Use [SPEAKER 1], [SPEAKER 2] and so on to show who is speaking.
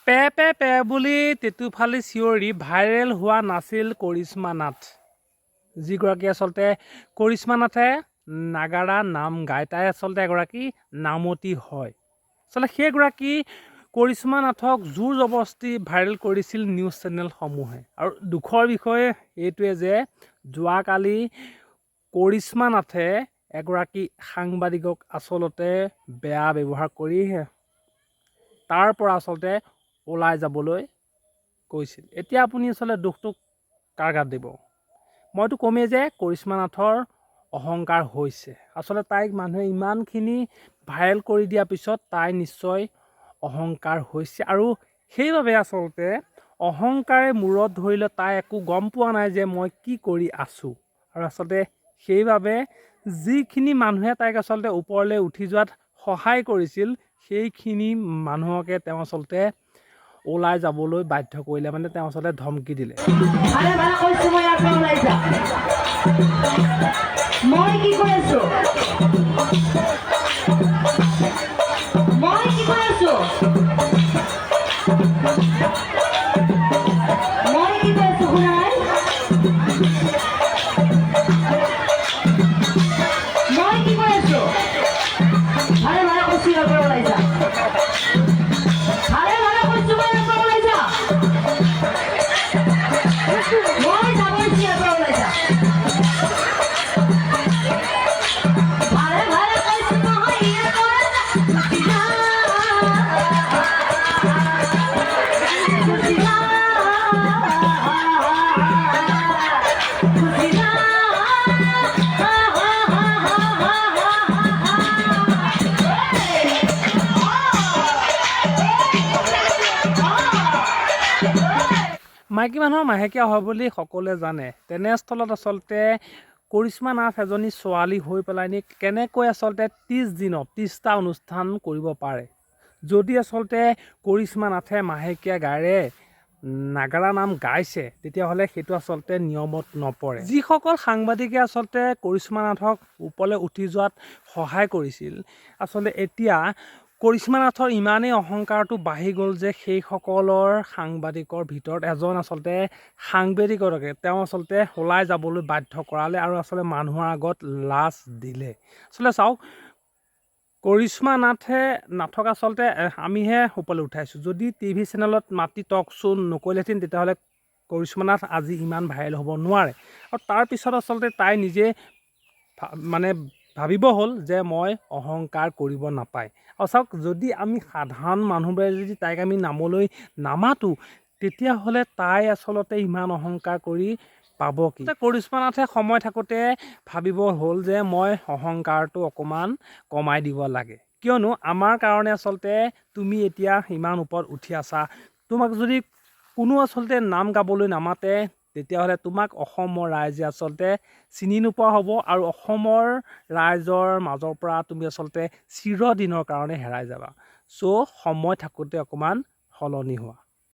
[SPEAKER 1] Pay pay pay বুলি তেতুফালি চিঞৰি viral হোৱা নাছিল কৰিশ্মা নাথ, যিগৰাকী আচলতে কৰিশ্মা নাথে নাগাৰা নাম গায়। তাই আচলতে এগৰাকী নামতি হয়। আচলতে সেইগৰাকী কৰিশ্মা নাথক জোৰ জবস্তি ভাইৰেল কৰিছিল নিউজ চেনেলসমূহে। আৰু দুখৰ বিষয়ে এইটোৱে যে যোৱাকালি কৰিশ্মা নাথে এগৰাকী সাংবাদিকক আচলতে বেয়া ব্যৱহাৰ কৰি তাৰ পৰা আচলতে ওলাই যাবলৈ কৈছিল। এতিয়া আপুনি আচলতে দুখটো কাৰ গাত দিব? মইতো কমেই যে কৰিশ্মা নাথৰ অহংকাৰ হৈছে। আচলতে তাইক মানুহে ইমানখিনি ভাইৰেল কৰি দিয়াৰ পিছত তাই নিশ্চয় অহংকাৰ হৈছে, আৰু সেইবাবে আচলতে অহংকাৰে মূৰত ধৰিলে তাই একো গম পোৱা নাই যে মই কি কৰি আছোঁ। আৰু আচলতে সেইবাবে যিখিনি মানুহে তাইক আচলতে ওপৰলৈ উঠি যোৱাত সহায় কৰিছিল, সেইখিনি মানুহকে তেওঁ আচলতে ওলাই যাবলৈ বাধ্য কৰিলে, মানে তেওঁ আচলতে ধমকি দিলে। মই কি কৈ আছো? মাইকী মানুহৰ মাহেকীয়া হয় বুলি সকলোৱে জানে। তেনেস্থলত আচলতে কৰিশ্মা নাথ এজনী ছোৱালী হৈ পেলাই কেনেকৈ আচলতে 30 দিনত 30টা অনুষ্ঠান কৰিব পাৰে? যদি আচলতে কৰিশ্মা নাথে মাহেকীয়া গাৰে নাগাৰা নাম গাইছে, তেতিয়াহ'লে সেইটো আচলতে নিয়মত নপৰে। যিসকল সাংবাদিকে আচলতে কৰিশ্মা নাথক ওপৰলৈ উঠি যোৱাত সহায় কৰিছিল, আচলতে এতিয়া কৰিশ্মা নাথৰ ইমানেই অহংকাৰটো বাঢ়ি গ'ল যে সেইসকলৰ সাংবাদিকৰ ভিতৰত এজন আচলতে সাংবাদিককে তেওঁ আচলতে ওলাই যাবলৈ বাধ্য কৰালে, আৰু আচলতে মানুহৰ আগত লাজ দিলে। আচলতে চাওক, কৰিশ্মা নাথক আচলতে আমিহে ওপৰলৈ উঠাইছোঁ। যদি টিভি চেনেলত মাতি টক শ্ব' নকৰিলেহেঁতেন, তেতিয়াহ'লে কৰিশ্মা নাথ আজি ইমান ভাইৰেল হ'ব নোৱাৰে। আৰু তাৰপিছত আচলতে তাই নিজে মানে ভাবিব হ'ল যে মই অহংকাৰ কৰিব নাপায়। আৰু চাওক, যদি আমি সাধাৰণ মানুহবোৰে যদি তাইক আমি নামলৈ নামাতো, তেতিয়াহ'লে তাই আচলতে ইমান অহংকাৰ কৰি পাব কি? কৰিশ্মা নাথে সময় থাকোঁতে ভাবিব হ'ল যে মই অহংকাৰটো অকণমান কমাই দিব লাগে, কিয়নো আমাৰ কাৰণে আচলতে তুমি এতিয়া ইমান ওপৰত উঠি আছা। তোমাক যদি কোনো আচলতে নাম গাবলৈ নামাতে, তেতিয়াহ'লে তোমাক অসমৰ ৰাইজে আচলতে চিনি নোপোৱা হ'ব, আৰু অসমৰ ৰাইজৰ মাজৰ পৰা তুমি আচলতে চিৰদিনৰ কাৰণে হেৰাই যাবা। চ' সময় থাকোঁতে অকণমান সলনি হোৱা।